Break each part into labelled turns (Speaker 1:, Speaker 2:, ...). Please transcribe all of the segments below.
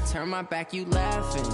Speaker 1: turn my back, you laughing.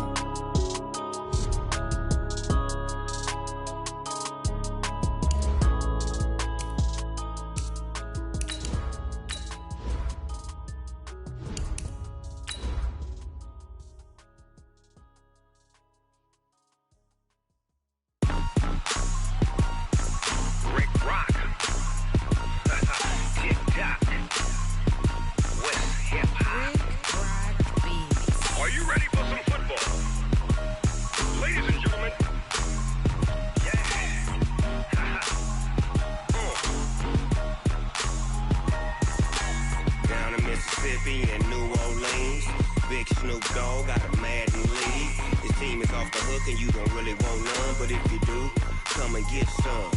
Speaker 2: And New Orleans, Big Snoop Dogg got a Madden league. His team is off the hook and you don't really want none, but if you do, come and get some.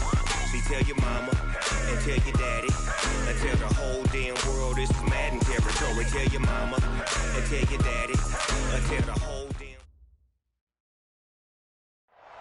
Speaker 2: See, tell your mama and tell your daddy and tell the whole damn world this is Madden territory. Tell your mama and tell your daddy and tell the whole damn...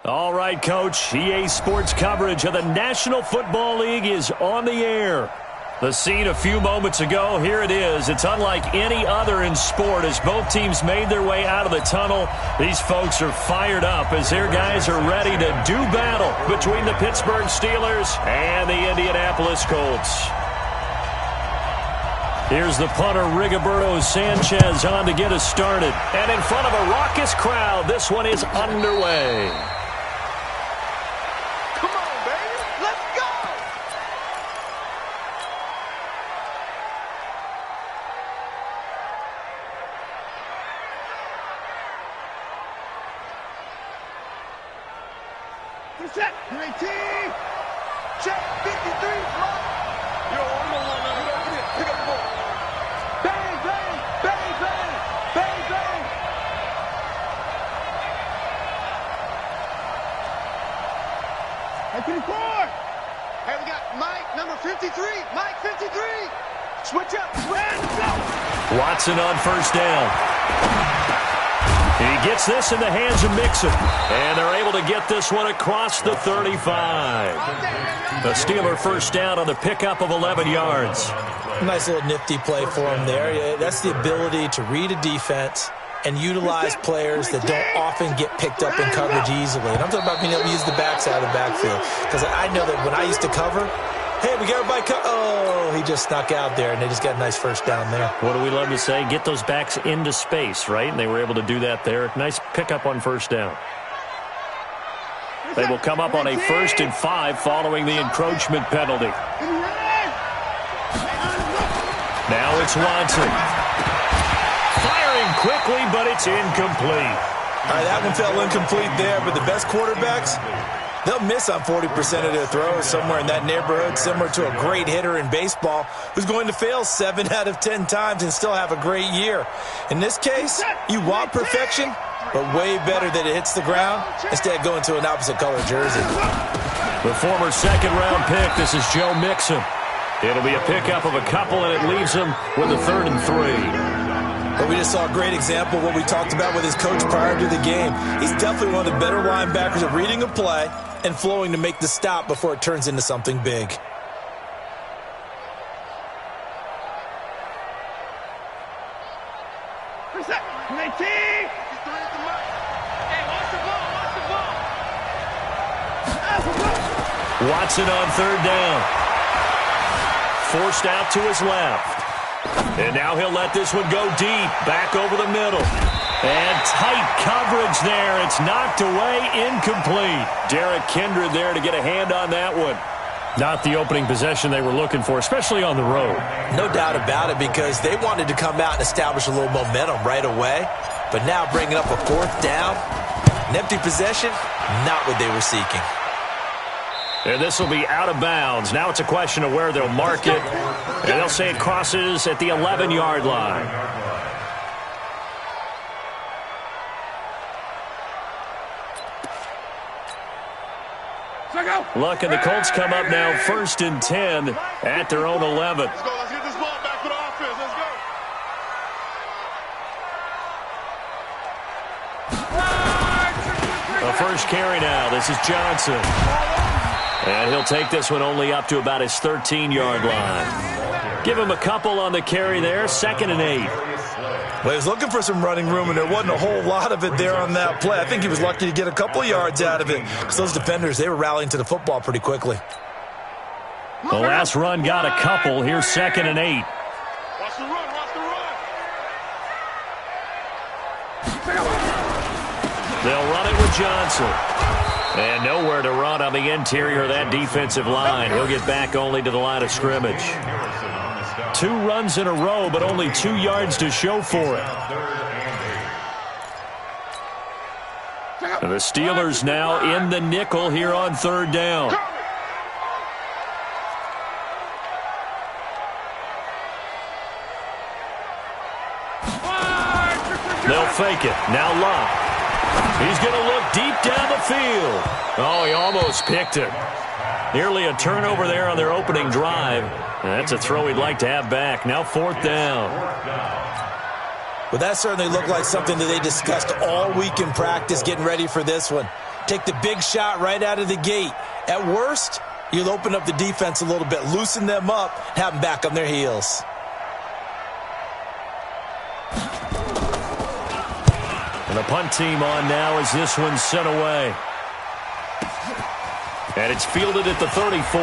Speaker 3: All right, Coach. EA Sports coverage of the National Football League is on the air. The scene a few moments ago, here it is. It's unlike any other in sport as both teams made their way out of the tunnel. These folks are fired up as their guys are ready to do battle between the Pittsburgh Steelers and the Indianapolis Colts. Here's the punter, Rigoberto Sanchez, on to get us started. And in front of a raucous crowd, this one is underway.
Speaker 4: Check, 19. Check, 53. Yo, I'm the one now. Get up, pick up the ball. Bang, bang, bang, bang, bang, bang. Hey, 54. Hey, we got Mike, number 53. Mike, 53. Switch up, switch, go.
Speaker 3: Watson on first down. He gets this in the hands of Mixon, and they're able to get this one across the 35. The Steeler first down on the pickup of 11 yards.
Speaker 5: Nice little nifty play for him there. That's the ability to read a defense and utilize players that don't often get picked up in coverage easily. And I'm talking about being able to use the backs out of the backfield. Because I know that when I used to cover, hey, we got everybody oh, he just snuck out there, and they just got a nice first down there.
Speaker 3: What do we love to say? Get those backs into space, right? And they were able to do that there. Nice pickup on first down. They will come up on a 1st and 5 following the encroachment penalty. Now it's Watson. Firing quickly, but it's incomplete.
Speaker 5: All right, that one fell incomplete there, but the best quarterbacks, they'll miss on 40% of their throws, somewhere in that neighborhood, similar to a great hitter in baseball who's going to fail 7 out of 10 times and still have a great year. In this case, you want perfection, but way better that it hits the ground instead of going to an opposite color jersey.
Speaker 3: The former second-round pick, this is Joe Mixon. It'll be a pickup of a couple, and it leaves him with a 3rd and 3.
Speaker 5: But we just saw a great example of what we talked about with his coach prior to the game. He's definitely one of the better linebackers at reading a play and flowing to make the stop before it turns into something big.
Speaker 4: Reset, 19. Hey, watch the ball, watch the ball.
Speaker 3: Watson on 3rd down. Forced out to his left. And now he'll let this one go deep, back over the middle. And tight coverage there. It's knocked away, incomplete. Derek Kindred there to get a hand on that one. Not the opening possession they were looking for, especially on the road.
Speaker 5: No doubt about it, because they wanted to come out and establish a little momentum right away. But now bringing up a 4th down, an empty possession, not what they were seeking.
Speaker 3: And this will be out of bounds. Now it's a question of where they'll mark it. And they'll say it crosses at the 11-yard line. Look, and the Colts come up now 1st and 10 at their own 11.
Speaker 4: Let's go. Let's get this ball back for the offense. Let's go.
Speaker 3: The first carry now. This is Johnson. And he'll take this one only up to about his 13-yard line. Give him a couple on the carry there. 2nd and 8.
Speaker 5: Well, he was looking for some running room, and there wasn't a whole lot of it there on that play. I think he was lucky to get a couple of yards out of it because those defenders, they were rallying to the football pretty quickly.
Speaker 3: The last run got a couple. Here's 2nd and 8.
Speaker 4: Watch the run, watch the run.
Speaker 3: They'll run it with Johnson. And nowhere to run on the interior of that defensive line. He'll get back only to the line of scrimmage. 2 runs in a row, but only 2 yards to show for it. And the Steelers now in the nickel here on 3rd down. They'll fake it. Now Locke. He's going to look deep down the field. Oh, he almost picked it. Nearly a turnover there on their opening drive. That's a throw he'd like to have back. Now 4th down.
Speaker 5: Well, that certainly looked like something that they discussed all week in practice getting ready for this one. Take the big shot right out of the gate. At worst, you'll open up the defense a little bit, loosen them up, have them back on their heels.
Speaker 3: And the punt team on now as this one's sent away. And it's fielded at the 34.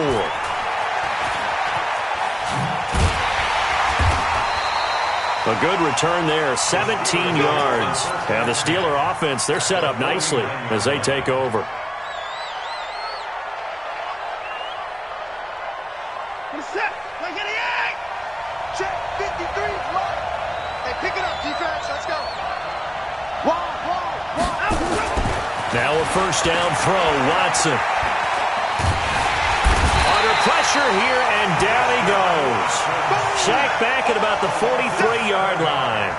Speaker 3: A good return there, 17 yards. And the Steeler offense, they're set up nicely as they take over.
Speaker 4: Set. 88. Check 53. Lock. Hey, pick it up, defense. Let's go.
Speaker 3: Now a 1st down throw, Watson. Under pressure here, and down he goes. Sacked back at about the 43-yard line.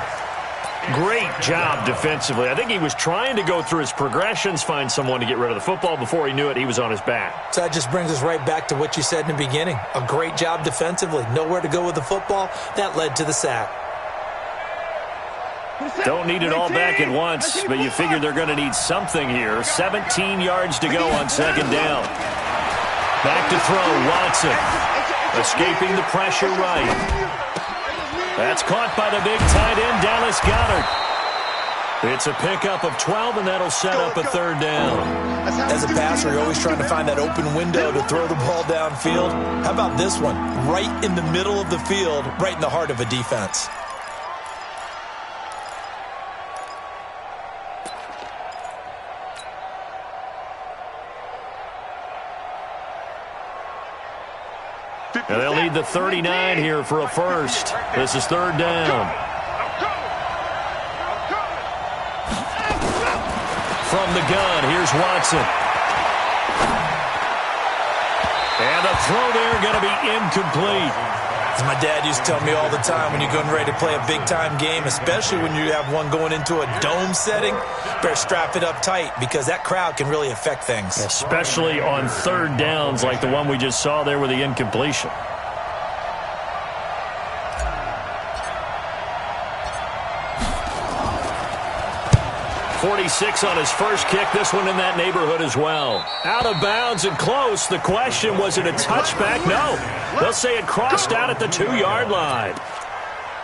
Speaker 3: Great job defensively. I think he was trying to go through his progressions, find someone to get rid of the football. Before he knew it, he was on his back.
Speaker 5: So that just brings us right back to what you said in the beginning. A great job defensively. Nowhere to go with the football. That led to the sack.
Speaker 3: Don't need it all back at once, but you figure they're going to need something here. 17 yards to go on 2nd down. Back to throw, Watson. Escaping the pressure right. That's caught by the big tight end, Dallas Goedert. It's a pickup of 12, and that'll set up a 3rd down.
Speaker 5: As a passer, you're always trying to find that open window to throw the ball downfield. How about this one? Right in the middle of the field, right in the heart of a defense.
Speaker 3: And they'll need the 39 here for a first. This is 3rd down. From the gun, here's Watson. And the throw there going to be incomplete.
Speaker 5: As my dad used to tell me all the time, when you're getting ready to play a big-time game, especially when you have one going into a dome setting, better strap it up tight because that crowd can really affect things.
Speaker 3: Especially on 3rd downs like the one we just saw there with the incompletion. .46 on his first kick. This one in that neighborhood as well. Out of bounds and close. The question, was it a touchback? No. They'll say it crossed out at the 2-yard line.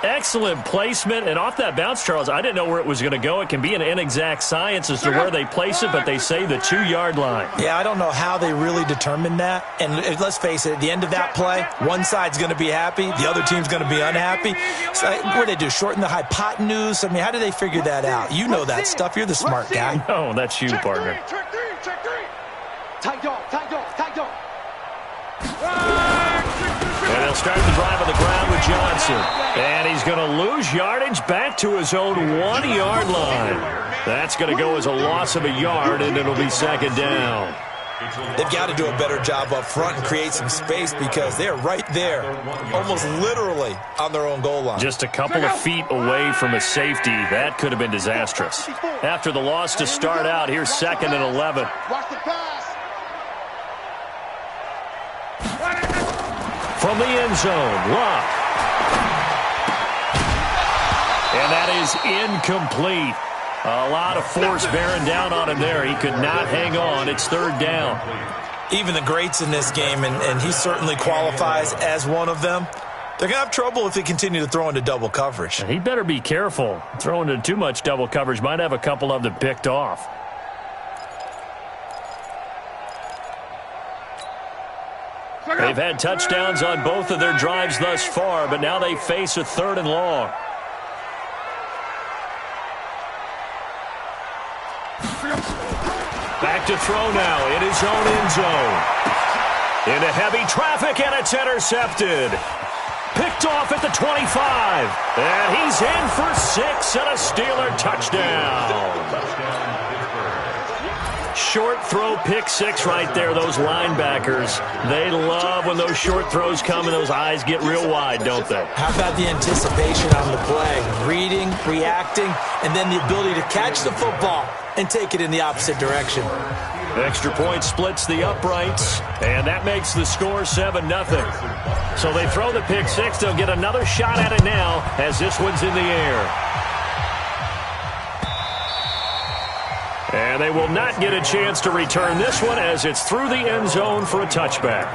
Speaker 3: Excellent placement. And off that bounce, Charles, I didn't know where it was going to go. It can be an inexact science as to where they place it, but they say the 2-yard line.
Speaker 5: Yeah, I don't know how they really determined that. And let's face it, at the end of that play, one side's going to be happy, the other team's going to be unhappy. So, what do they do, shorten the hypotenuse? I mean, how do they figure that out? You know that stuff. You're the smart guy.
Speaker 3: Oh, that's you, partner.
Speaker 4: Check three. Tight dog.
Speaker 3: And they'll start the drive on the ground with Johnson. And he's going to lose yardage back to his own 1-yard line. That's going to go as a loss of a yard, and it'll be 2nd down.
Speaker 5: They've got to do a better job up front and create some space because they're right there, almost literally on their own goal line.
Speaker 3: Just a couple of feet away from a safety. That could have been disastrous. After the loss to start out, here's 2nd and 11.
Speaker 4: Watch the pass.
Speaker 3: From the end zone, Locke. And that is incomplete. A lot of force bearing down on him there. He could not hang on. It's 3rd down.
Speaker 5: Even the greats in this game, and he certainly qualifies as one of them, They're going to have trouble if they continue to throw into double coverage.
Speaker 3: He better be careful. Throwing into too much double coverage might have a couple of them picked off. They've had touchdowns on both of their drives thus far, but now they face a 3rd and long. Back to throw now in his own end zone. Into heavy traffic, and it's intercepted. Picked off at the 25. And he's in for 6 and a Steeler touchdown. Short throw, pick 6 right there, those linebackers. They love when those short throws come and those eyes get real wide, don't they?
Speaker 5: How about the anticipation on the play? Reading, reacting, and then the ability to catch the football and take it in the opposite direction.
Speaker 3: Extra point splits the uprights, and that makes the score 7-0. So they throw the pick 6. They'll get another shot at it now as this one's in the air. And they will not get a chance to return this one as it's through the end zone for a touchback.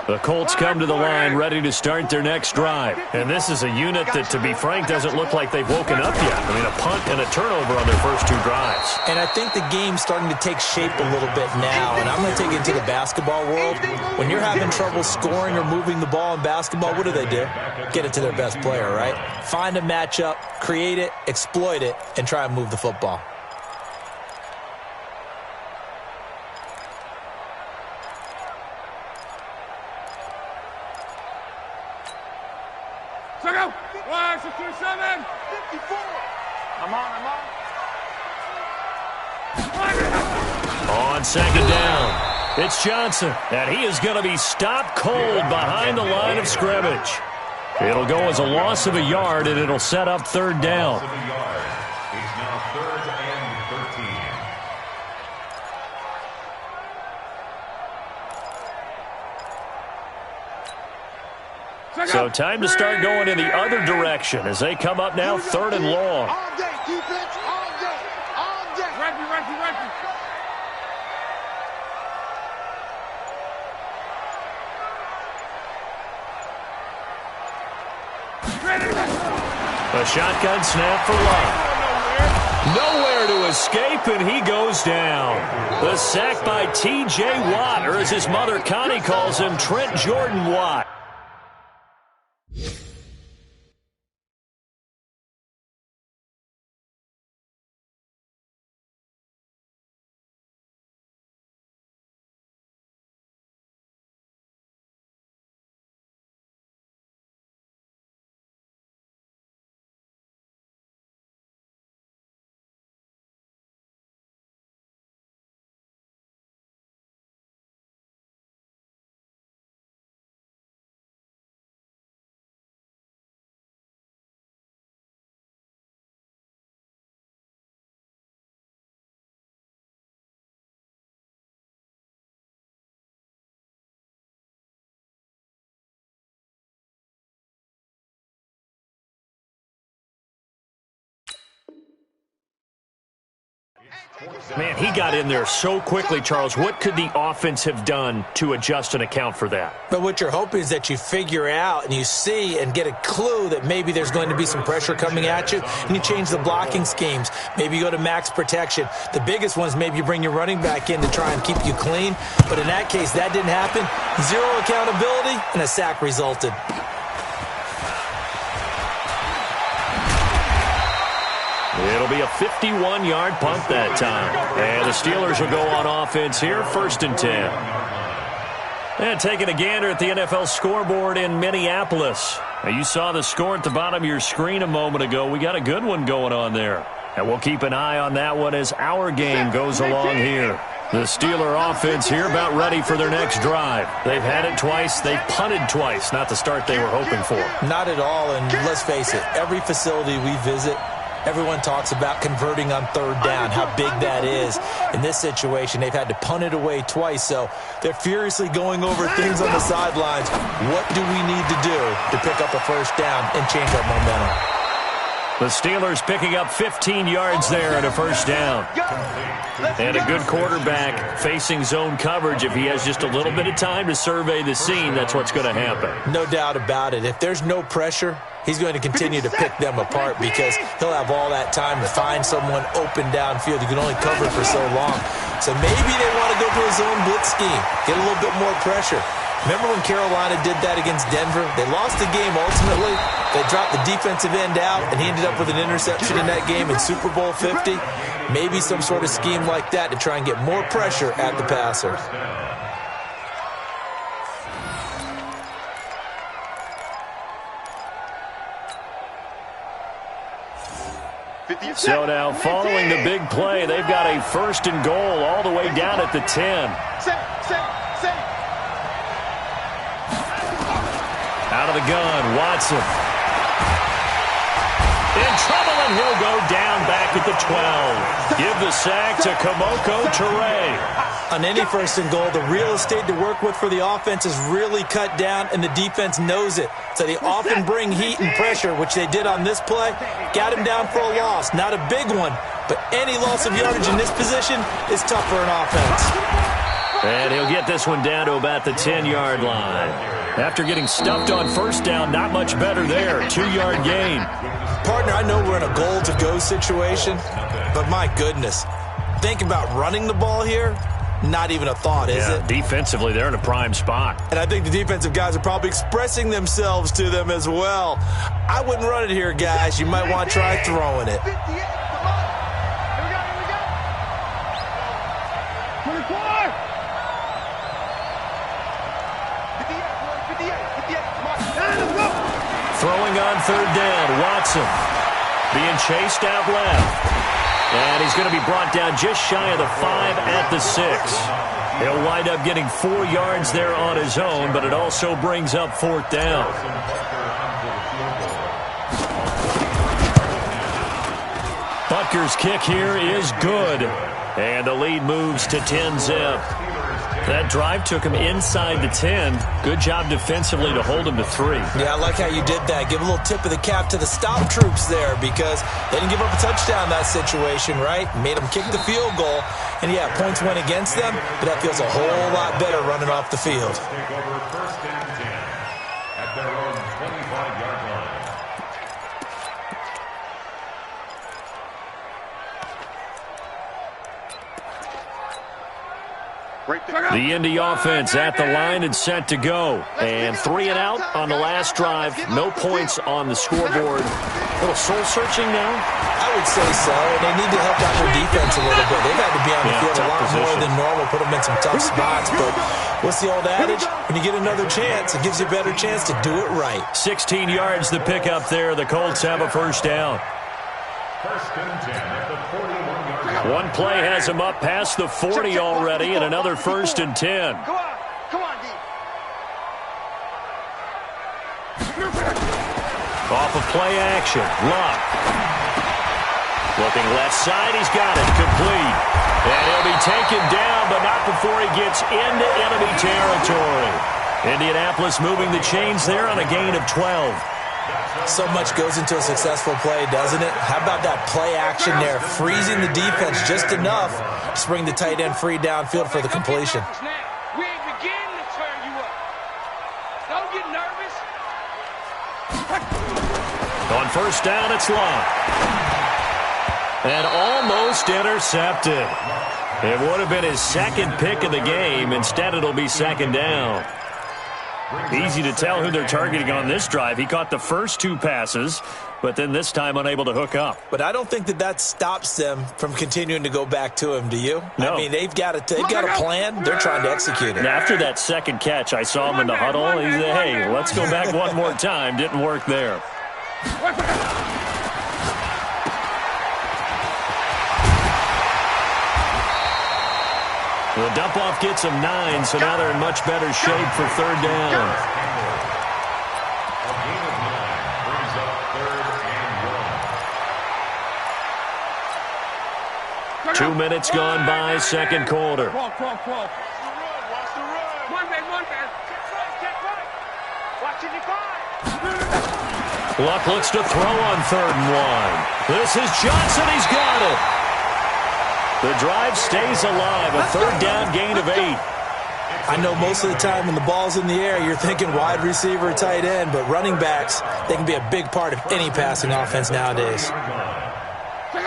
Speaker 3: The Colts come to the line ready to start their next drive. And this is a unit that, to be frank, doesn't look like they've woken up yet. I mean, a punt and a turnover on their first 2 drives.
Speaker 5: And I think the game's starting to take shape a little bit now. And I'm going to take it to the basketball world. When you're having trouble scoring or moving the ball in basketball, what do? Get it to their best player, right? Find a matchup, create it, exploit it, and try and move the football.
Speaker 4: Check out. 1, 6, 2, 7, 54. I'm on.
Speaker 3: On second down, it's Johnson, and he is going to be stopped cold behind the line of scrimmage. It'll go as a loss of a yard, and it'll set up 3rd down.
Speaker 6: It's now 3rd and 13.
Speaker 3: So time to start going in the other direction as they come up now 3rd and long.
Speaker 4: All day, defense, all day. Ready.
Speaker 3: A shotgun snap for Love. Nowhere to escape, and he goes down. The sack by T.J. Watt, or as his mother Connie calls him, Trent Jordan Watt. Man, he got in there so quickly, Charles. What could the offense have done to adjust and account for that?
Speaker 5: But what you're hoping is that you figure out and you see and get a clue that maybe there's going to be some pressure coming at you, and you change the blocking schemes. Maybe you go to max protection. The biggest one is maybe you bring your running back in to try and keep you clean. But in that case, that didn't happen. 0 accountability, and a sack resulted.
Speaker 3: It'll be a 51-yard punt that time. And the Steelers will go on offense here, 1st and 10. And taking a gander at the NFL scoreboard in Minneapolis. Now, you saw the score at the bottom of your screen a moment ago. We got a good one going on there. And we'll keep an eye on that one as our game goes along here. The Steeler offense here about ready for their next drive. They've had it twice. They've punted twice. Not the start they were hoping for.
Speaker 5: Not at all, and let's face it, every facility we visit, everyone talks about converting on 3rd down, how big that is. In this situation, they've had to punt it away twice, so they're furiously going over things on the sidelines. What do we need to do to pick up a 1st down and change our momentum?
Speaker 3: The Steelers picking up 15 yards there and a first down. And a good quarterback facing zone coverage. If he has just a little bit of time to survey the scene, that's what's going to happen.
Speaker 5: No doubt about it. If there's no pressure, he's going to continue to pick them apart because he'll have all that time to find someone open downfield. You can only cover it for so long. So maybe they want to go to a zone blitz scheme, get a little bit more pressure. Remember when Carolina did that against Denver? They lost the game ultimately. They dropped the defensive end out, and he ended up with an interception in that game in Super Bowl 50. Maybe some sort of scheme like that to try and get more pressure at the passer.
Speaker 3: So now, following the big play, they've got a first and goal all the way down at the 10. Out of the gun, Watson. In trouble, and he'll go down back at the 12. Give the sack to Kamoko Toure.
Speaker 5: On any first and goal, the real estate to work with for the offense is really cut down, and the defense knows it. So they often bring heat and pressure, which they did on this play. Got him down for a loss. Not a big one, but any loss of yardage in this position is tough for an offense.
Speaker 3: And he'll get this one down to about the 10-yard line. After getting stuffed on first down, not much better there. 2-yard gain.
Speaker 5: Partner, I know we're in a goal-to-go situation, but my goodness, think about running the ball here. Not even a thought, is it?
Speaker 3: Defensively, they're in a prime spot.
Speaker 5: And I think the defensive guys are probably expressing themselves to them as well. I wouldn't run it here, guys. You might want to try throwing it.
Speaker 3: Throwing on third down, Watson being chased out left. And he's going to be brought down just shy of the 5 at the 6. He'll wind up getting 4 yards there on his own, but it also brings up fourth down. Butker's kick here is good. And the lead moves to 10-zip. That drive took him inside the 10. Good job defensively to hold him to 3.
Speaker 5: Yeah, I like how you did that. Give a little tip of the cap to the stop troops there because they didn't give up a touchdown in that situation, right? Made them kick the field goal. And, yeah, points went against them, but that feels a whole lot better running off the field.
Speaker 6: Take over first and 10 at their own 25-yard line.
Speaker 3: The Indy offense at the line and set to go. And 3 and out on the last drive. No points on the scoreboard. A little soul-searching now?
Speaker 5: I would say so. And they need to help out their defense a little bit. They've had to be on the field a lot more than normal, put them in some tough spots. But what's the old adage? When you get another chance, it gives you a better chance to do it right.
Speaker 3: 16 yards the pick up there. The Colts have a first down.
Speaker 6: First and 10 at the 41-yard line.
Speaker 3: One play has him up past the 40 already, and another first and 10.
Speaker 4: Come on, D.
Speaker 3: Off of play action, Luck. Looking left side, he's got it, complete. And he'll be taken down, but not before he gets into enemy territory. Indianapolis moving the chains there on a gain of 12.
Speaker 5: So much goes into a successful play, doesn't it? How about that play action there? Freezing the defense just enough to bring the tight end free downfield for the completion.
Speaker 4: We ain't beginning to turn you up. Don't get nervous.
Speaker 3: On first down, it's Luck. And almost intercepted. It would have been his second pick of the game. Instead, it'll be second down. Easy to tell who they're targeting on this drive. He caught the first 2 passes, but then this time unable to hook up.
Speaker 5: But I don't think that stops them from continuing to go back to him, do you?
Speaker 3: No.
Speaker 5: I mean, they've got a plan. They're trying to execute it.
Speaker 3: After that second catch, I saw him in the huddle. He said, hey, let's go back one more time. Didn't work there. The dump-off gets them 9, so now they're in much better shape for third down.
Speaker 6: A gain of 9 brings up third and 1.
Speaker 3: 2 minutes gone by, second quarter.
Speaker 4: Watch the run. One man. Watch it,
Speaker 3: Luck looks to throw on 3rd and 1. This is Johnson. He's got it. The drive stays alive. A 3rd down gain of 8.
Speaker 5: I know most of the time when the ball's in the air, you're thinking wide receiver, tight end, but running backs, they can be a big part of any passing offense nowadays.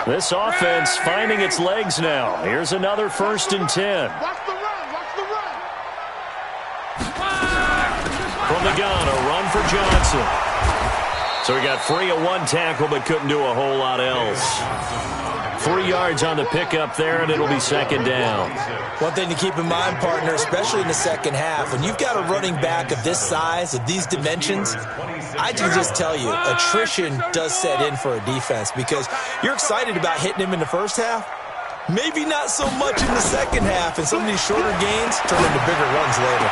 Speaker 3: This offense finding its legs now. Here's another 1st and 10.
Speaker 4: Watch the run. Watch the run.
Speaker 3: From the gun, a run for Johnson. So he got free of 1 tackle, but couldn't do a whole lot else. 3 yards on the pickup there, and it'll be 2nd down.
Speaker 5: One thing to keep in mind, partner, especially in the second half, when you've got a running back of this size, of these dimensions, I can just tell you, attrition does set in for a defense because you're excited about hitting him in the first half. Maybe not so much in the second half, and some of these shorter gains turn into bigger runs later.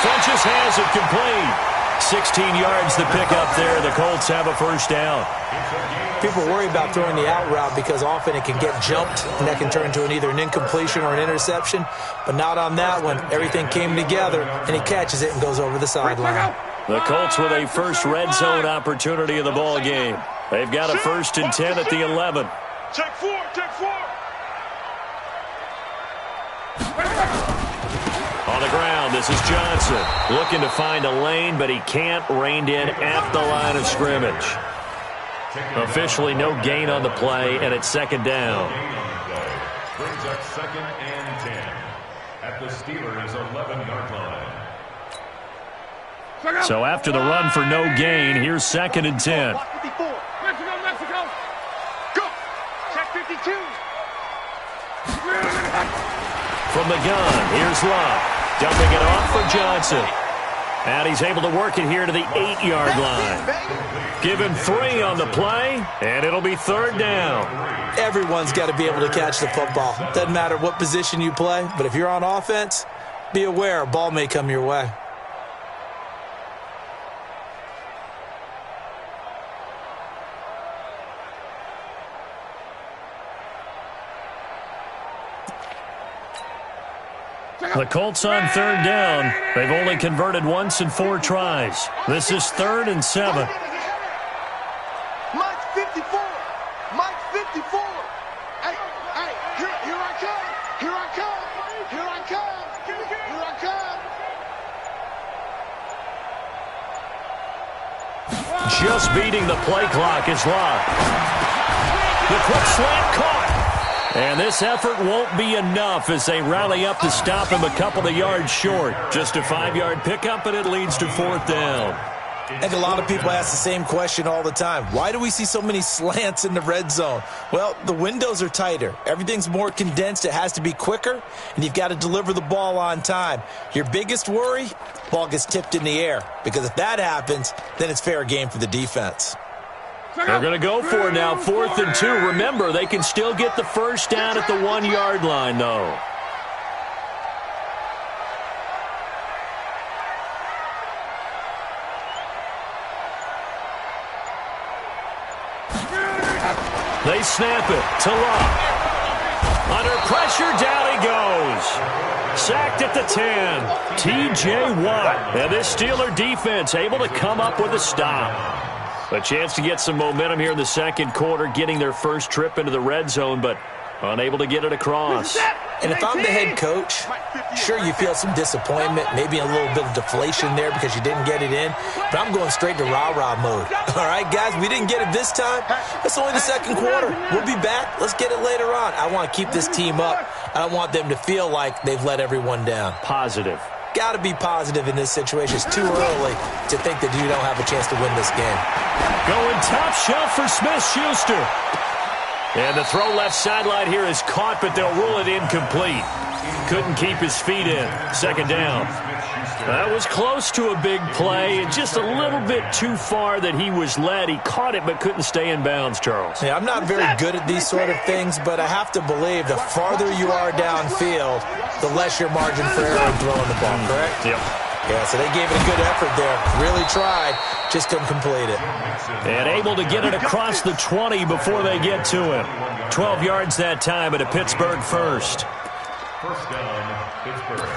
Speaker 3: Funches has it complete. 16 yards to pick up there. The Colts have a 1st down.
Speaker 5: People worry about throwing the out route because often it can get jumped, and that can turn into either an incompletion or an interception. But not on that one. Everything came together, and he catches it and goes over the sideline.
Speaker 3: The Colts with a first red zone opportunity of the ball game. They've got a 1st and 10 at the 11.
Speaker 4: Check 4. Check 4.
Speaker 3: On the ground, this is Johnson. Looking to find a lane, but he can't. Reined in at the line of scrimmage. Officially no gain on the play, and it's 2nd down.
Speaker 6: Brings up 2nd and 10 at the Steelers' 11-yard line.
Speaker 3: So after the run for no gain, here's 2nd and 10.
Speaker 4: Block 54. Mexico. Go. Check 52.
Speaker 3: From the gun, here's Luck. Dumping it off for Johnson. And he's able to work it here to the 8-yard line. Give him 3 on the play, and it'll be 3rd down.
Speaker 5: Everyone's got to be able to catch the football. Doesn't matter what position you play, but if you're on offense, be aware a ball may come your way.
Speaker 3: The Colts on 3rd down. They've only converted once in 4 tries. This is 3rd and 7.
Speaker 4: Mike 54. Mike 54. Hey, here I come. Here I come. Here I come. Here I come.
Speaker 3: Just beating the play clock is Luck. The quick slant caught. And this effort won't be enough as they rally up to stop him a couple of yards short. Just a 5-yard pickup, and it leads to 4th down.
Speaker 5: I think a lot of people ask the same question all the time. Why do we see so many slants in the red zone? Well, the windows are tighter. Everything's more condensed. It has to be quicker, and you've got to deliver the ball on time. Your biggest worry, ball gets tipped in the air, because if that happens, then it's fair game for the defense.
Speaker 3: They're going to go for it now, 4th and 2. Remember, they can still get the 1st down at the 1-yard line, though. They snap it to Luck. Under pressure, down he goes. Sacked at the 10. T.J. Watt. And this Steeler defense able to come up with a stop. A chance to get some momentum here in the 2nd quarter, getting their first trip into the red zone, but unable to get it across.
Speaker 5: And if I'm the head coach, sure, you feel some disappointment, maybe a little bit of deflation there because you didn't get it in, but I'm going straight to rah-rah mode. All right, guys, we didn't get it this time. It's only the 2nd quarter. We'll be back. Let's get it later on. I want to keep this team up. I don't want them to feel like they've let everyone down.
Speaker 3: Positive.
Speaker 5: Got to be positive in this situation. It's too early to think that you don't have a chance to win this game.
Speaker 3: Going top shelf for Smith-Schuster. And the throw left sideline here is caught, but they'll rule it incomplete. Couldn't keep his feet in. 2nd down. That was close to a big play, and just a little bit too far that he was led. He caught it but couldn't stay in bounds, Charles.
Speaker 5: Yeah, I'm not very good at these sort of things, but I have to believe the farther you are downfield, the less your margin for error in throwing the ball, correct?
Speaker 3: Yep.
Speaker 5: Yeah, so they gave it a good effort there. Really tried, just couldn't complete it.
Speaker 3: And able to get it across the 20 before they get to him. 12 yards that time at a Pittsburgh 1st.
Speaker 6: 1st down, Pittsburgh.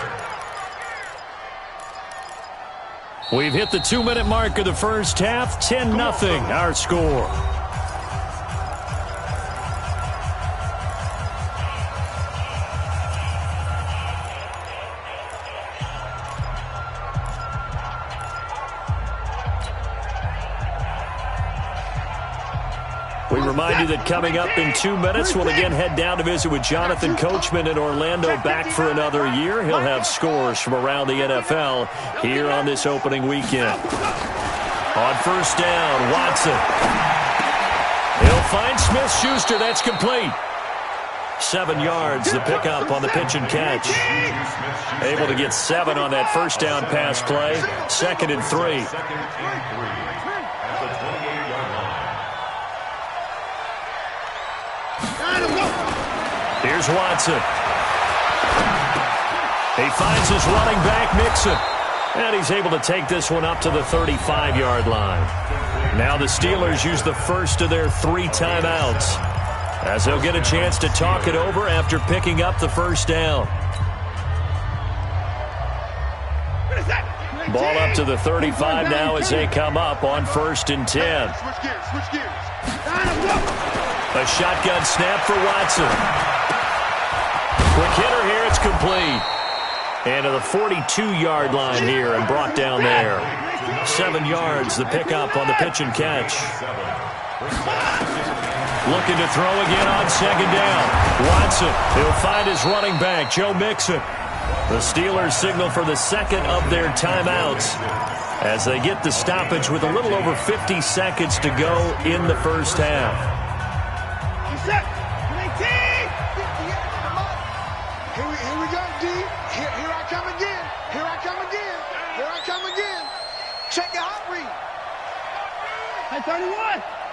Speaker 3: We've hit the 2-minute mark of the first half. 10-0 our score. We remind you that coming up in 2 minutes, we'll again head down to visit with Jonathan Coachman in Orlando, back for another year. He'll have scores from around the NFL here on this opening weekend. On first down, Watson. He'll find Smith-Schuster. That's complete. 7 yards, the pickup on the pitch and catch. Able to get 7 on that first down pass play. 2nd and 3. Here's Watson. He finds his running back, Mixon. And he's able to take this one up to the 35-yard line. Now the Steelers use the first of their 3 timeouts, as they'll get a chance to talk it over after picking up the first down. Ball up to the 35 now as they come up on 1st and 10. A shotgun snap for Watson. Quick hitter here, it's complete. And to the 42-yard line here and brought down there. 7 yards, the pickup on the pitch and catch. Looking to throw again on 2nd down. Watson, he'll find his running back, Joe Mixon. The Steelers signal for the 2nd of their timeouts as they get the stoppage with a little over 50 seconds to go in the first half.
Speaker 4: Check your hot read. Hey, 31.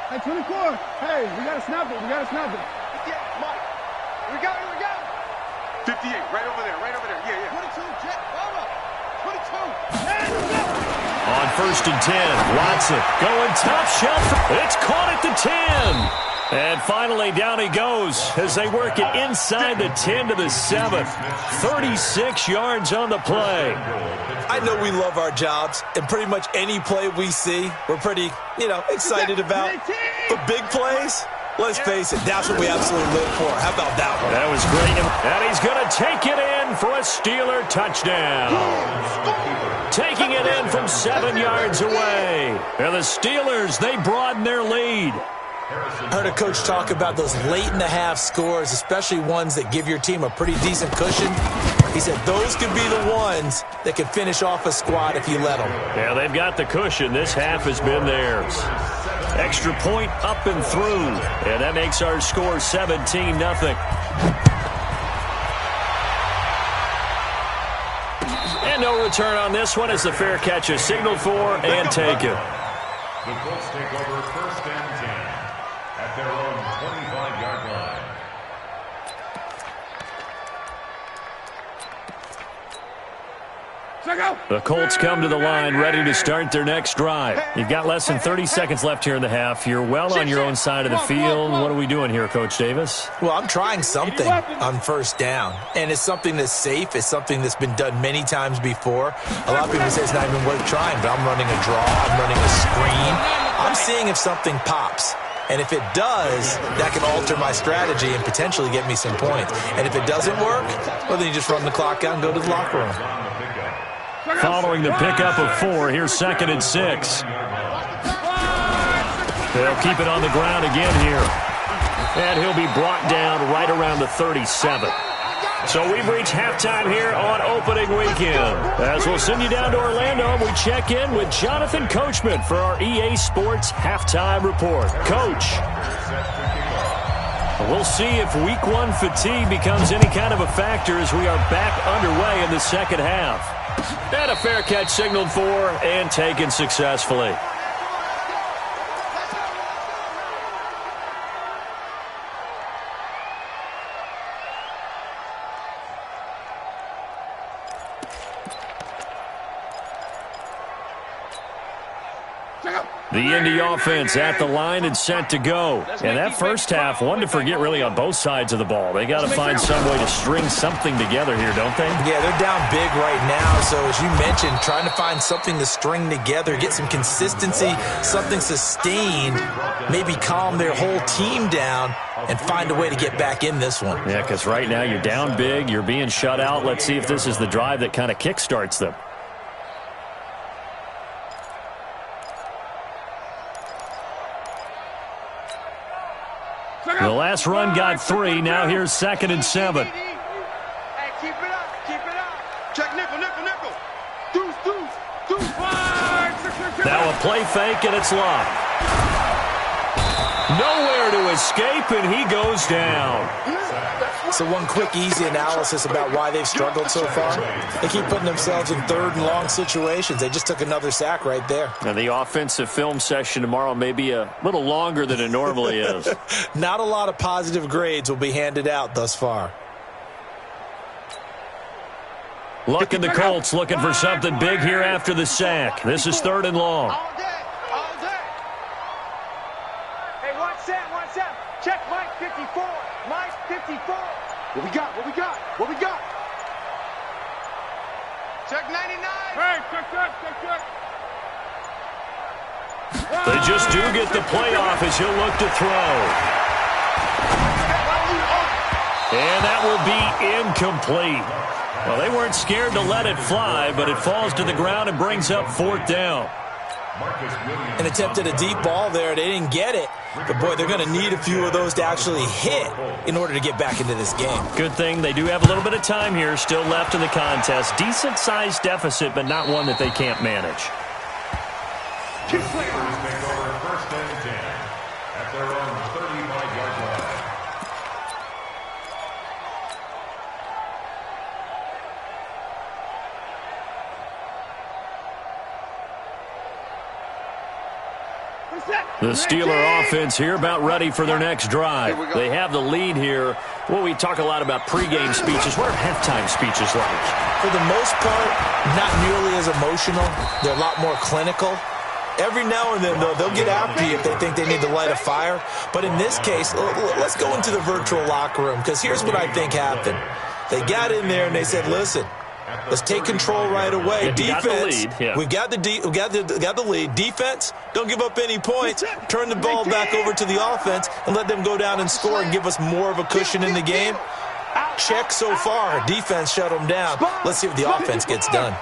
Speaker 4: Hey, 24. Hey, we got to snap it. We got to snap it. Yeah, Mike. Here we go. 58. Right over there. Yeah. 22. Jet. Over. 22.
Speaker 3: On 1st and 10, Watson going top shelf. It's caught at the 10. And finally, down he goes as they work it inside the 10 to the 7. 36 yards on the play.
Speaker 5: I know we love our jobs, and pretty much any play we see, we're pretty, excited about. But big plays, let's face it, that's what we absolutely live for. How about that one?
Speaker 3: That was great. And he's going to take it in for a Steeler touchdown. Taking it in from 7 yards away. And the Steelers, they broaden their lead.
Speaker 5: I heard a coach talk about those late-in-the-half scores, especially ones that give your team a pretty decent cushion. He said those could be the ones that can finish off a squad if you let them.
Speaker 3: Yeah, they've got the cushion. This half has been theirs. Extra point up and through. And that makes our score 17-0. And no return on this one as the fair catch is signaled for and taken.
Speaker 6: The Colts take over 1st and 10 at their own 25-yard line.
Speaker 3: The Colts come to the line ready to start their next drive. You've got less than 30 seconds left here in the half. You're well on your own side of the field. What are we doing here, Coach Davis?
Speaker 5: Well, I'm trying something on 1st down, and it's something that's safe. It's something that's been done many times before. A lot of people say it's not even worth trying, but I'm running a draw. I'm running a screen. I'm seeing if something pops. And if it does, that can alter my strategy and potentially get me some points. And if it doesn't work, well, then you just run the clock out and go to the locker room.
Speaker 3: Following the pickup of 4, here's 2nd and 6. They'll keep it on the ground again here. And he'll be brought down right around the 37. So we've reached halftime here on opening weekend. As we'll send you down to Orlando, we check in with Jonathan Coachman for our EA Sports Halftime Report. Coach, we'll see if Week 1 fatigue becomes any kind of a factor as we are back underway in the second half. And a fair catch signaled for and taken successfully. The Indy offense at the line and set to go. And that first half, one to forget really on both sides of the ball. They got to find some way to string something together here, don't they?
Speaker 5: Yeah, they're down big right now. So as you mentioned, trying to find something to string together, get some consistency, something sustained, maybe calm their whole team down and find a way to get back in this one.
Speaker 3: Yeah, because right now you're down big, you're being shut out. Let's see if this is the drive that kind of kickstarts them. The last run got 3. Now here's 2nd and 7.
Speaker 4: Hey, keep it up, keep it up. Check nickel, nickel, nickel. Deuce, deuce, deuce.
Speaker 3: Now a play fake, and it's locked. Nowhere to escape, and he goes down.
Speaker 5: So one quick, easy analysis about why they've struggled so far. They keep putting themselves in 3rd and long situations. They just took another sack right there.
Speaker 3: And the offensive film session tomorrow may be a little longer than it normally is.
Speaker 5: Not a lot of positive grades will be handed out thus far.
Speaker 3: Look at the Colts looking for something big here after the sack. This is 3rd and long.
Speaker 4: All day, all day. Hey, one set. Check Mike 54. Mike 54. What we got? What we got? What we got? Check 99. Hey, check.
Speaker 3: They just do get the playoff as he'll look to throw. And that will be incomplete. Well, they weren't scared to let it fly, but it falls to the ground and brings up 4th down.
Speaker 5: An attempt at a deep ball there. They didn't get it. But, boy, they're going to need a few of those to actually hit in order to get back into this game.
Speaker 3: Good thing they do have a little bit of time here still left in the contest. Decent-sized deficit, but not one that they can't manage.
Speaker 6: Take over 1st and 10 at their own 35-yard line.
Speaker 3: The Steeler offense here about ready for their next drive. They have the lead here. Well, we talk a lot about pregame speeches. What are halftime speeches like?
Speaker 5: For the most part, not nearly as emotional. They're a lot more clinical. Every now and then, though, they'll get after you if they think they need to light a fire. But in this case, let's go into the virtual locker room, because here's what I think happened. They got in there and they said, listen, let's take control right away. Defense, we've got the lead. Defense, don't give up any points. Turn the ball back over to the offense and let them go down and score and give us more of a cushion in the game. Check so far. Defense shut them down. Let's see if the offense gets done.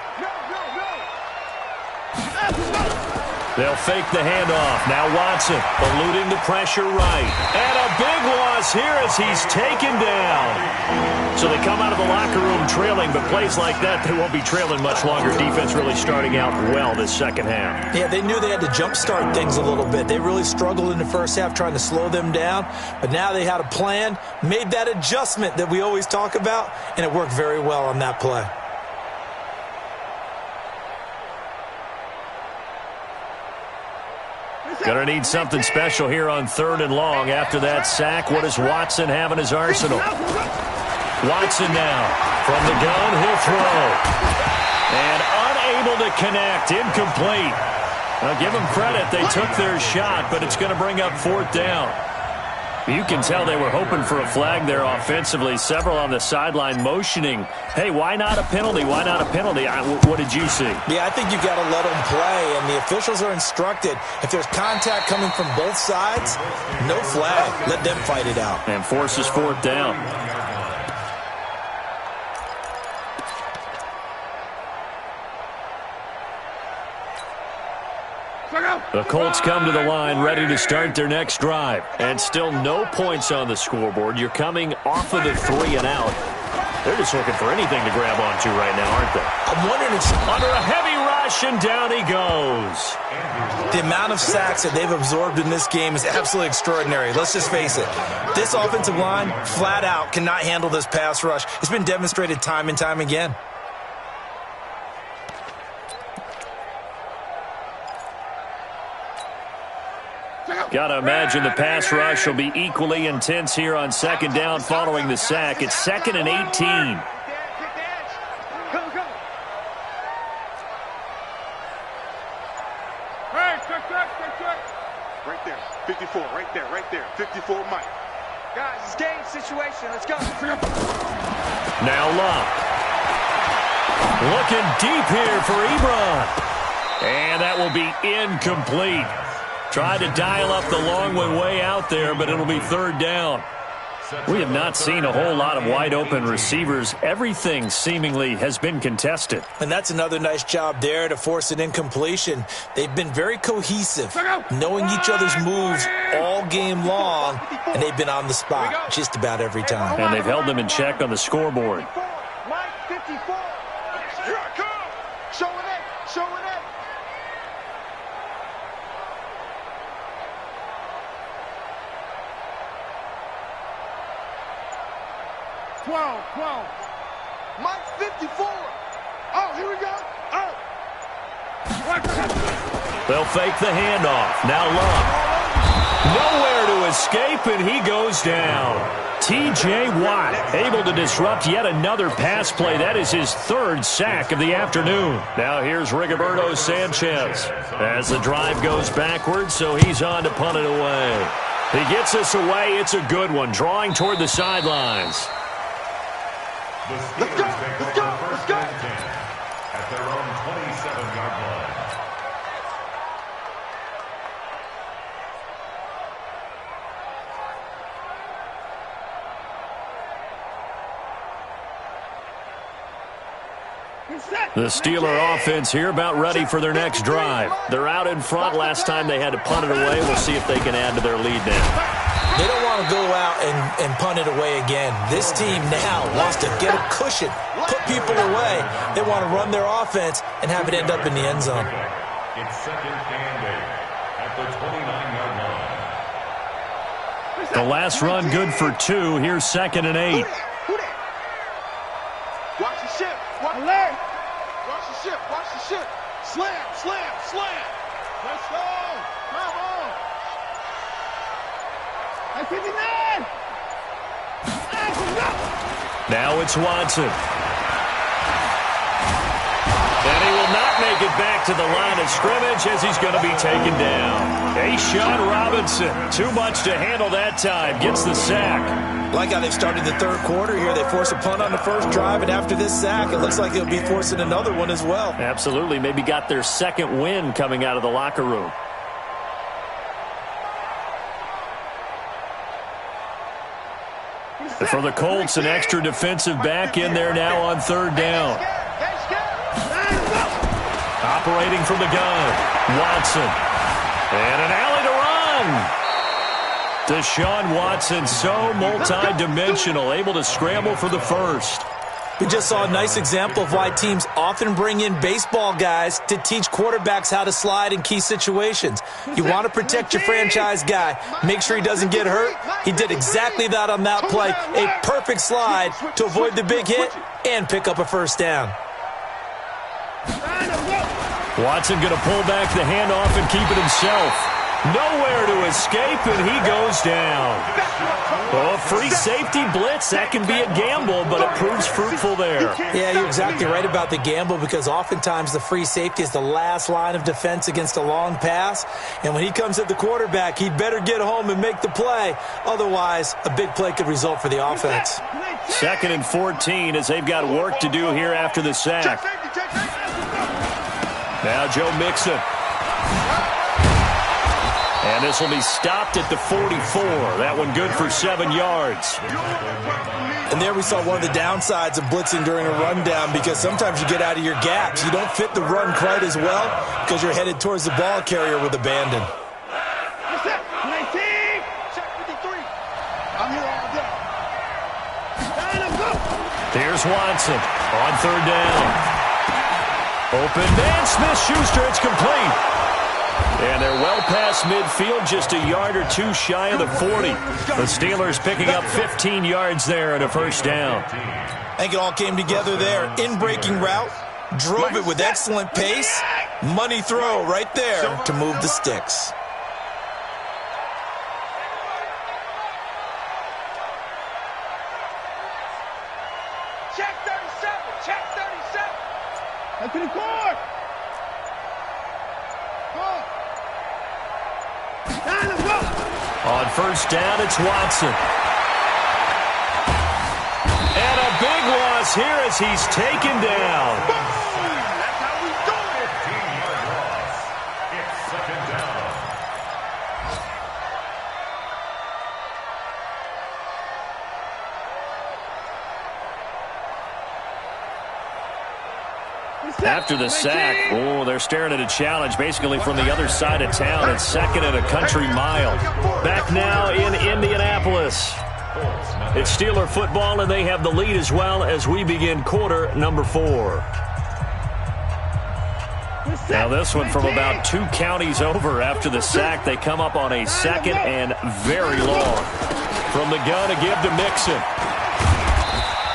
Speaker 3: They'll fake the handoff. Now Watson eluding the pressure right. And a big loss here as he's taken down. So they come out of the locker room trailing, but plays like that, they won't be trailing much longer. Defense really starting out well this second half.
Speaker 5: Yeah, they knew they had to jumpstart things a little bit. They really struggled in the first half trying to slow them down, but now they had a plan, made that adjustment that we always talk about, and it worked very well on that play.
Speaker 3: Going to need something special here on 3rd and long. After that sack, what does Watson have in his arsenal? Watson now from the gun, he'll throw. And unable to connect, incomplete. Now give them credit, they took their shot, but it's going to bring up 4th down. You can tell they were hoping for a flag there offensively. Several on the sideline motioning, hey, why not a penalty? Why not a penalty? What did you see?
Speaker 5: Yeah, I think you've got to let them play, and the officials are instructed. If there's contact coming from both sides, no flag. Let them fight it out.
Speaker 3: And forces 4th down. The Colts come to the line ready to start their next drive. And still no points on the scoreboard. You're coming off of the 3 and out. They're just looking for anything to grab onto right now, aren't they?
Speaker 5: I'm wondering if
Speaker 3: under a heavy rush, and down he goes.
Speaker 5: The amount of sacks that they've absorbed in this game is absolutely extraordinary. Let's just face it. This offensive line, flat out, cannot handle this pass rush. It's been demonstrated time and time again.
Speaker 3: Got to imagine the pass rush will be equally intense here on 2nd down following the sack. It's 2nd and 18.
Speaker 4: Right there. 54. Right there. Right there. 54, Mike.
Speaker 7: Guys, it's game situation. Let's go.
Speaker 3: Now Love. Looking deep here for Ebron. And that will be incomplete. Tried to dial up the long one way out there, but it'll be third down. We have not seen a whole lot of wide-open receivers. Everything seemingly has been contested.
Speaker 5: And that's another nice job there to force an incompletion. They've been very cohesive, knowing each other's moves all game long, and they've been on the spot just about every time.
Speaker 3: And they've held them in check on the scoreboard.
Speaker 4: Mike, 54. Here I come. Showing it. Showing it. 12. Mike, 54. Oh, here we go. Oh.
Speaker 3: They'll fake the handoff. Now Love. Nowhere to escape, and he goes down. T.J. Watt able to disrupt yet another pass play. That is his third sack of the afternoon. Now here's Rigoberto Sanchez as the drive goes backwards, so he's on to punt it away. He gets us away. It's a good one, drawing toward the sidelines.
Speaker 6: Let's go. At their own 27-yard line.
Speaker 3: The Steeler offense here about ready for their next drive. They're out in front. Last time they had to punt it away. We'll see if they can add to their lead now.
Speaker 5: They don't want to go out and punt it away again. This team now wants to get a cushion, put people away. They want to run their offense and have it end up in the end zone.
Speaker 6: It's second and 8 at the 29-yard line.
Speaker 3: The last run good for 2. Here's second and 8.
Speaker 4: Watch the ship. Watch the ship. Watch the ship. Slam. Let's go. Come on. 59.
Speaker 3: Now it's Watson. And he will not make it back to the line of scrimmage as he's going to be taken down. A'Shawn Robinson, too much to handle that time, gets the sack.
Speaker 5: Like how they've started the third quarter here. They force a punt on the first drive, and after this sack, it looks like they'll be forcing another one as well.
Speaker 3: Absolutely. Maybe got their second win coming out of the locker room. For the Colts, an extra defensive back in there now on third down. Operating from the gun, Watson. And an alley to run. Deshaun Watson, so multi-dimensional, able to scramble for the first.
Speaker 5: We just saw a nice example of why teams often bring in baseball guys to teach quarterbacks how to slide in key situations. You want to protect your franchise guy. Make sure he doesn't get hurt. He did exactly that on that play. A perfect slide to avoid the big hit and pick up a first down.
Speaker 3: Watson going to pull back the handoff and keep it himself. Nowhere to escape, and he goes down. Oh, free safety blitz, that can be a gamble, but it proves fruitful there.
Speaker 5: Yeah, you're exactly right about the gamble, because oftentimes the free safety is the last line of defense against a long pass. And when he comes at the quarterback, he'd better get home and make the play. Otherwise, a big play could result for the offense.
Speaker 3: Second and 14 as they've got work to do here after the sack. Now Joe Mixon. And this will be stopped at the 44. That one good for 7 yards.
Speaker 5: And there we saw one of the downsides of blitzing during a rundown, because sometimes you get out of your gaps. You don't fit the run quite as well because you're headed towards the ball carrier with abandon.
Speaker 3: Here's Watson on third down. Open man, Smith-Schuster, it's complete. And they're well past midfield, just a yard or two shy of the 40. The Steelers picking up 15 yards there and a first down.
Speaker 5: I think it all came together there. In-breaking route, drove it with excellent pace. Money throw right there to move the sticks.
Speaker 7: Check 37. Check 37.
Speaker 4: Up to the court.
Speaker 3: On first down, it's Watson. And a big loss here as he's taken down.
Speaker 6: That's how we do it. 15-yard loss. It's second down.
Speaker 3: After the sack, they're staring at a challenge basically from the other side of town. It's second and a country mile. Back now in Indianapolis. It's Steeler football, and they have the lead as well as we begin quarter number 4. Now this one from about 2 counties over after the sack. They come up on a second and very long. From the gun, a give to Mixon.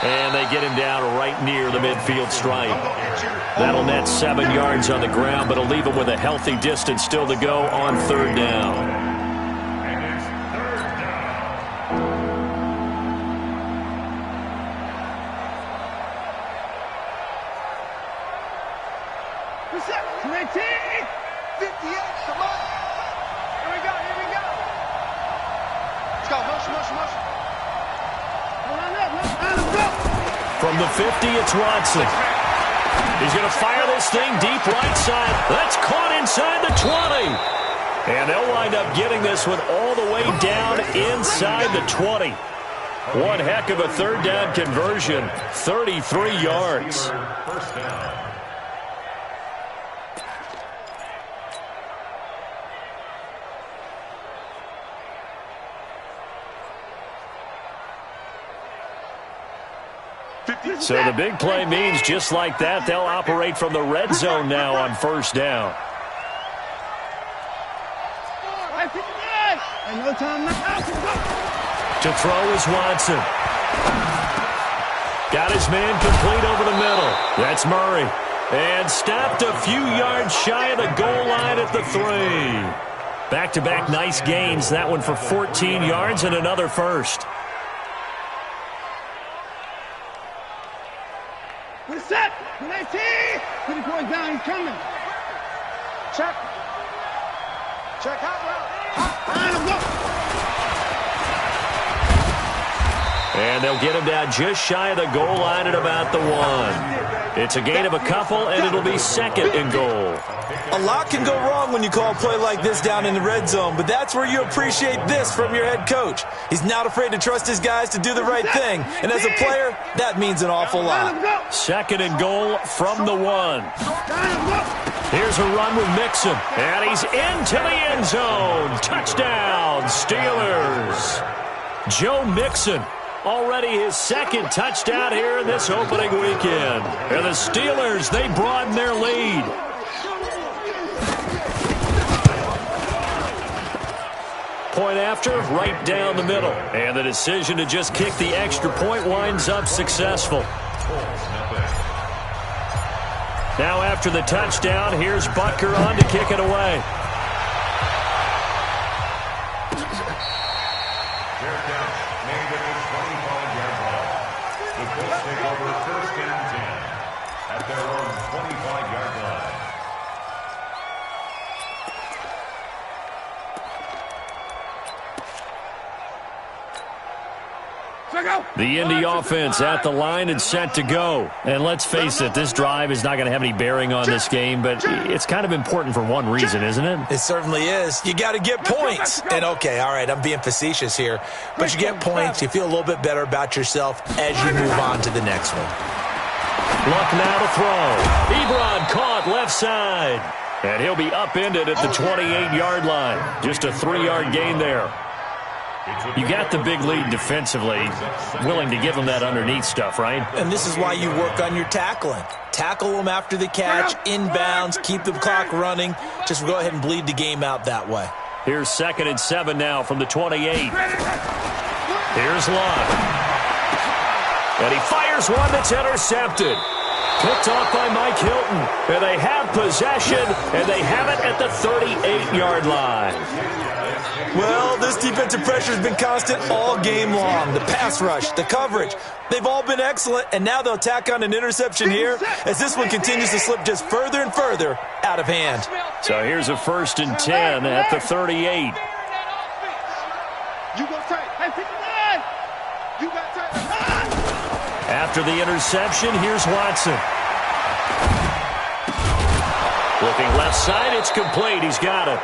Speaker 3: And they get him down right near the midfield stripe. That'll net 7 yards on the ground, but it'll leave him with a healthy distance still to go on third down.
Speaker 6: And it's third down.
Speaker 4: What's up? 19! 58, come on! Here we go, here we go! Let's go, motion.
Speaker 3: From the 50, it's Watson. He's going to fire this thing deep right side. That's caught inside the 20. And they'll wind up getting this one all the way down inside the 20. One heck of a third down conversion. 33 yards.
Speaker 6: First down.
Speaker 3: So the big play means just like that, they'll operate from the red zone now on first down. To throw is Watson. Got his man complete over the middle. That's Murray. And stopped a few yards shy of the goal line at the 3. Back-to-back nice gains. That one for 14 yards and another first.
Speaker 4: What's up? 19! Put the boy down, he's coming. Check. Check out route.
Speaker 3: And they'll get him down just shy of the goal line at about the 1. It's a gain of a couple, and it'll be second and goal.
Speaker 5: A lot can go wrong when you call a play like this down in the red zone, but that's where you appreciate this from your head coach. He's not afraid to trust his guys to do the right thing, and as a player, that means an awful lot.
Speaker 3: Second and goal from the 1. Here's a run with Mixon, and he's into the end zone. Touchdown, Steelers. Joe Mixon. Already his second touchdown here in this opening weekend. And the Steelers, they broaden their lead. Point after, right down the middle. And the decision to just kick the extra point winds up successful. Now after the touchdown, here's Butker on to kick it away. The Indy offense at the line and set to go. And let's face it, this drive is not going to have any bearing on this game, but it's kind of important for one reason, isn't it?
Speaker 5: It certainly is. You got to get points. And okay, all right, I'm being facetious here, but you get points, you feel a little bit better about yourself as you move on to the next one.
Speaker 3: Luck now to throw. Ebron caught left side. And he'll be upended at the 28-yard line. Just a 3-yard gain there. You got the big lead defensively, willing to give them that underneath stuff, right?
Speaker 5: And this is why you work on your tackling. Tackle them after the catch, inbounds, keep the clock running. Just go ahead and bleed the game out that way.
Speaker 3: Here's 2nd and 7 now from the 28. Here's Lott. And he fires one that's intercepted. Picked off by Mike Hilton. And they have possession, and they have it at the 38-yard line.
Speaker 5: Well, this defensive pressure has been constant all game long. The pass rush, the coverage, they've all been excellent, and now they'll tack on an interception here as this one continues to slip just further and further out of hand.
Speaker 3: So here's a 1st and 10 at the 38. After the interception, here's Watson. Looking left side, it's complete. He's got it.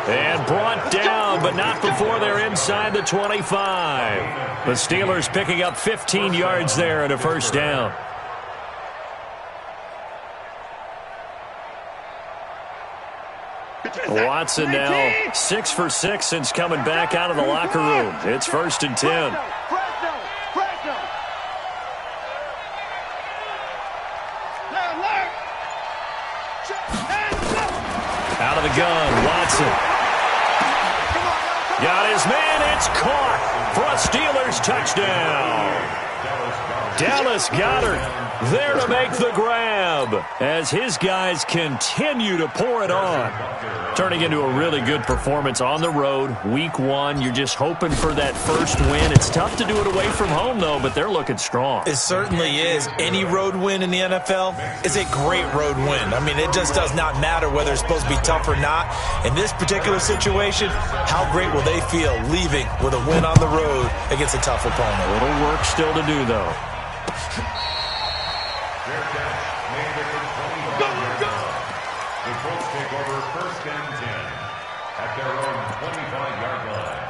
Speaker 3: And brought down, but not before they're inside the 25. The Steelers picking up 15 yards there and a first down. Watson now 6 for 6 since coming back out of the locker room. It's 1st and 10. Out of the gun, Watson. Got his man, it's caught for a Steelers touchdown. Dallas Goedert there to make the grab as his guys continue to pour it on. Turning into a really good performance on the road. Week 1, you're just hoping for that first win. It's tough to do it away from home, though, but they're looking strong.
Speaker 5: It certainly is. Any road win in the NFL is a great road win. I mean, it just does not matter whether it's supposed to be tough or not. In this particular situation, how great will they feel leaving with a win on the road against a tough opponent?
Speaker 3: A little work still to do, though.
Speaker 6: The Colts take over 1st and 10 at their own 25-yard line.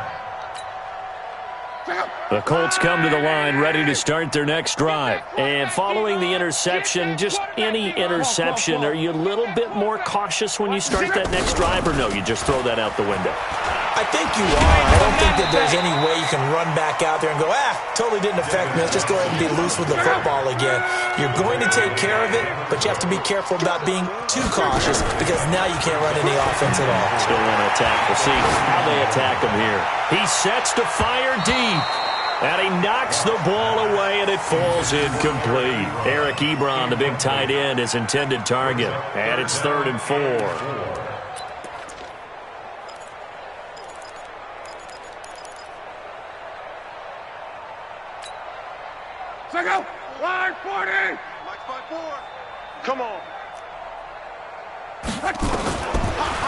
Speaker 3: The Colts come to the line ready to start their next drive. And following the interception, just any interception, are you a little bit more cautious when you start that next drive, or no, you just throw that out the window?
Speaker 5: I think you are. I don't think that there's any way you can run back out there and go, totally didn't affect me. Let's just go ahead and be loose with the football again. You're going to take care of it, but you have to be careful about being too cautious because now you can't run any offense at all.
Speaker 3: Still want to attack. We'll see how they attack him here. He sets to fire deep. And he knocks the ball away, and it falls incomplete. Eric Ebron, the big tight end, his intended target. And it's 3rd and 4.
Speaker 4: Go! Line 40! Come on.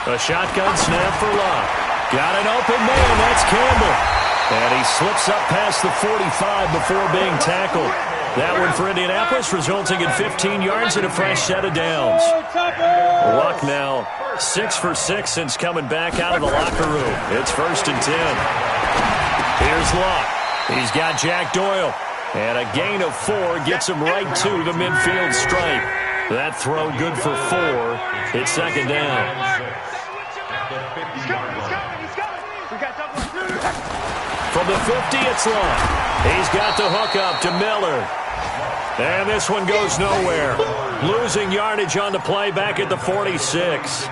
Speaker 3: A shotgun snap for Locke. Got an open man. That's Campbell. And he slips up past the 45 before being tackled. That one for Indianapolis, resulting in 15 yards and a fresh set of downs. Luck now 6 for 6 since coming back out of the locker room. It's 1st and 10. Here's Luck. He's got Jack Doyle. And a gain of 4 gets him right to the midfield stripe. That throw good for 4. It's 2nd down. From the 50, it's Long. He's got the hook up to Miller. And this one goes nowhere. Losing yardage on the play back at the 46.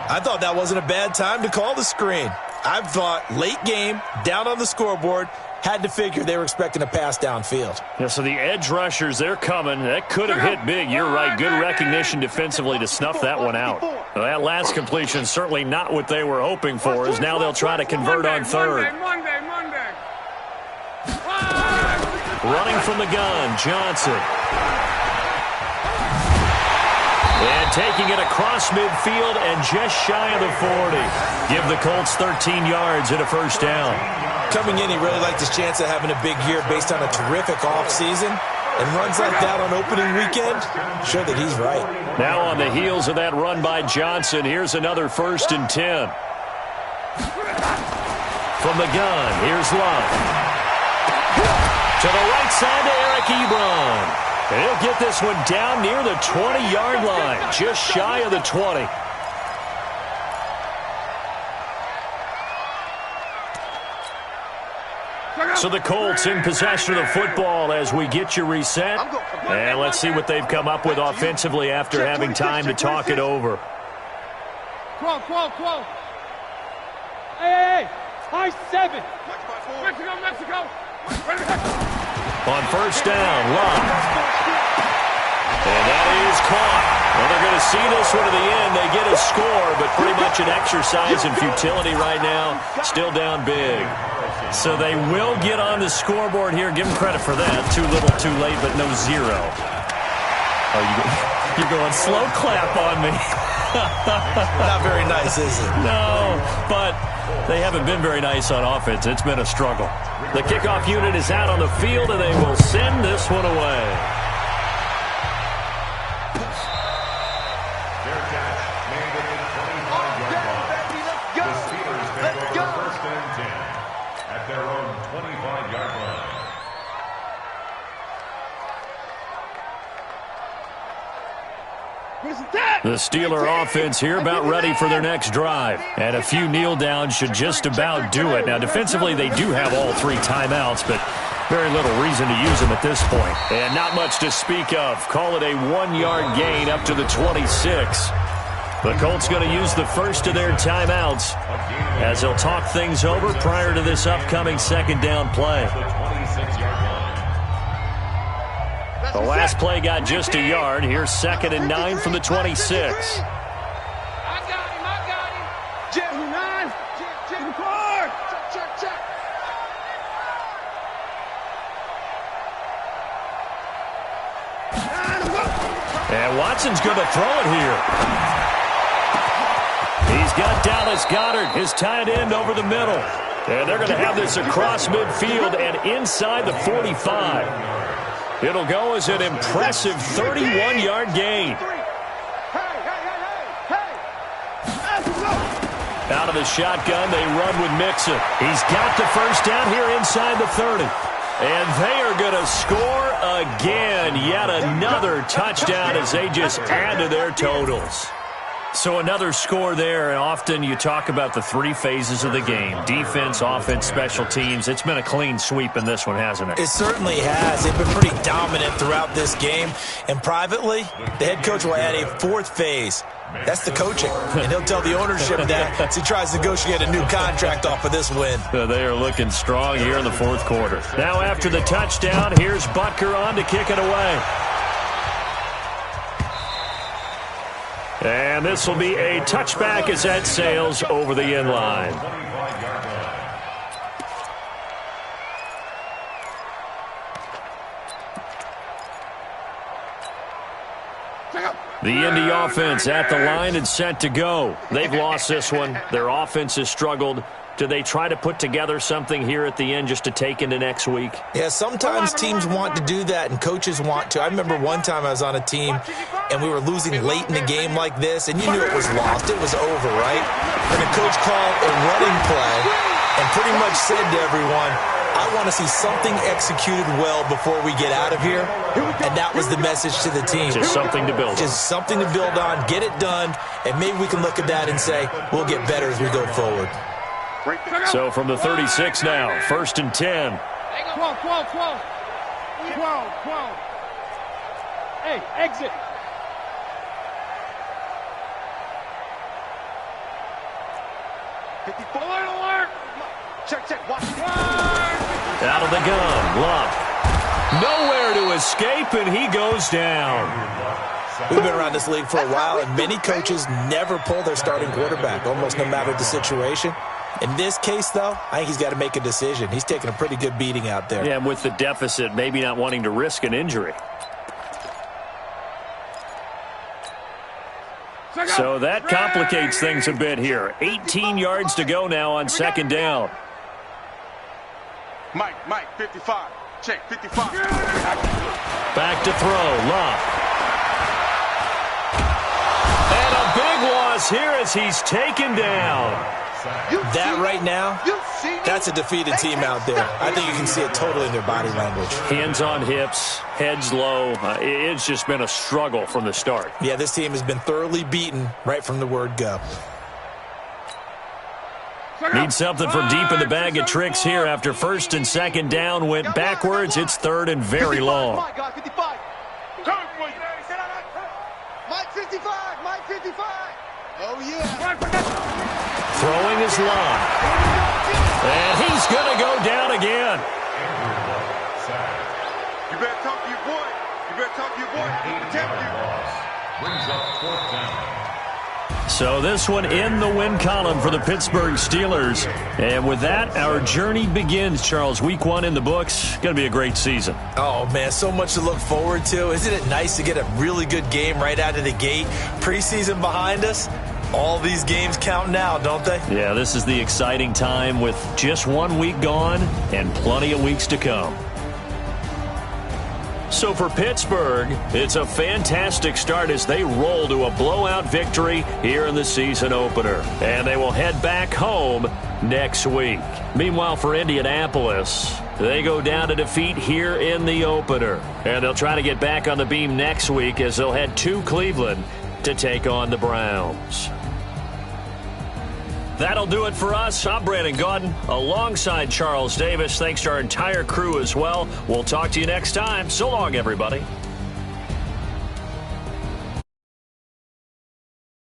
Speaker 5: I thought that wasn't a bad time to call the screen. I thought late game, down on the scoreboard, had to figure they were expecting a pass downfield.
Speaker 3: Yeah, so the edge rushers, they're coming. That could have hit big. You're right. Good recognition defensively to snuff that one out. Well, that last completion certainly not what they were hoping for, as now they'll try to convert on 3rd.
Speaker 4: Monday.
Speaker 3: Running from the gun, Johnson. And taking it across midfield and just shy of the 40. Give the Colts 13 yards and a first down.
Speaker 5: Coming in, he really liked his chance of having a big year based on a terrific offseason. And runs like that on opening weekend, sure that he's right.
Speaker 3: Now on the heels of that run by Johnson, here's another 1st and 10. From the gun, here's Love. To the right side to Eric Ebron. And he'll get this one down near the 20-yard line, just shy of the 20. So the Colts in possession of the football as we get you reset. And let's see what they've come up with offensively after having time to talk it over.
Speaker 4: 12. Hey, high 7. Mexico.
Speaker 3: On first down, Love. And that is caught. Well, they're going to see this one to the end. They get a score, but pretty much an exercise in futility right now. Still down big. So they will get on the scoreboard here. Give them credit for that. Too little, too late, but no 0. Oh, you're going slow clap on me.
Speaker 5: Not very nice, is it?
Speaker 3: No, but they haven't been very nice on offense. It's been a struggle. The kickoff unit is out on the field, and they will send this one away.
Speaker 6: Fair catch made at the 25-yard line. The Steelers take over first and 10 at their own 25-yard line.
Speaker 3: The Steeler offense here about ready for their next drive. And a few kneel downs should just about do it. Now, defensively, they do have all 3 timeouts, but very little reason to use them at this point. And not much to speak of. Call it a 1-yard gain up to the 26. The Colts going to use the first of their timeouts as they'll talk things over prior to this upcoming second down play. The last play got just a yard. Here's 2nd and 9 from the 26.
Speaker 7: I got him. Jim, 9. Jim, Clark. Check.
Speaker 3: And Watson's going to throw it here. He's got Dallas Goedert, his tight end, over the middle. And they're going to have this across midfield and inside the 45. It'll go as an impressive 31-yard gain. Out of the shotgun, they run with Mixon. He's got the first down here inside the 30. And they are going to score again. Yet another touchdown as they just add to their totals. So another score there, and often you talk about the 3 phases of the game. Defense, offense, special teams. It's been a clean sweep in this one, hasn't it?
Speaker 5: It certainly has. They've been pretty dominant throughout this game. And privately, the head coach will add a 4th phase. That's the coaching. And he'll tell the ownership that as he tries to negotiate a new contract off of this win.
Speaker 3: They are looking strong here in the 4th quarter. Now after the touchdown, here's Butker on to kick it away. And this will be a touchback as that sails over the end line. The Indy offense at the line and set to go. They've lost this one. Their offense has struggled. Do they try to put together something here at the end just to take into next week?
Speaker 5: Yeah, sometimes teams want to do that and coaches want to. I remember one time I was on a team and we were losing late in the game like this, and you knew it was lost. It was over, right? And the coach called a running play and pretty much said to everyone, I want to see something executed well before we get out of here. And that was the message to the team.
Speaker 3: Just something to build on.
Speaker 5: Just something to build on, get it done, and maybe we can look at that and say, we'll get better as we go forward.
Speaker 3: So from the 36 now, 1st and 10.
Speaker 4: 12. Hey, exit. Alert. Check. Watch.
Speaker 3: Out of the gun, Love. Nowhere to escape, and he goes down.
Speaker 5: We've been around this league for a while, and many coaches never pull their starting quarterback, almost no matter the situation. In this case, though, I think he's got to make a decision. He's taking a pretty good beating out there.
Speaker 3: Yeah, and with the deficit, maybe not wanting to risk an injury. So that complicates things a bit here. 18 yards to go now on 2nd down.
Speaker 7: Mike, 55. Check, 55.
Speaker 3: Back to throw, Love. And a big loss here as he's taken down.
Speaker 5: That right now, that's a defeated team out there. I think you can see it totally in their body language.
Speaker 3: Hands on hips, heads low. It's just been a struggle from the start.
Speaker 5: Yeah, this team has been thoroughly beaten right from the word go.
Speaker 3: Need something from deep in the bag of tricks here after 1st and 2nd down went backwards. It's 3rd and very long.
Speaker 7: Mike 55. Mike 55. Oh, yeah.
Speaker 3: Throwing his line. And he's going to go down again.
Speaker 7: You better talk to your boy. Protect you.
Speaker 6: Brings up 4th down.
Speaker 3: So this one in the win column for the Pittsburgh Steelers. And with that, our journey begins, Charles. Week 1 in the books. Going to be a great season.
Speaker 5: Oh, man, so much to look forward to. Isn't it nice to get a really good game right out of the gate? Preseason behind us. All these games count now, don't they?
Speaker 3: Yeah, this is the exciting time with just 1 week gone and plenty of weeks to come. So for Pittsburgh, it's a fantastic start as they roll to a blowout victory here in the season opener. And they will head back home next week. Meanwhile, for Indianapolis, they go down to defeat here in the opener. And they'll try to get back on the beam next week as they'll head to Cleveland to take on the Browns. That'll do it for us. I'm Brandon Gaudin alongside Charles Davis. Thanks to our entire crew as well. We'll talk to you next time. So long, everybody.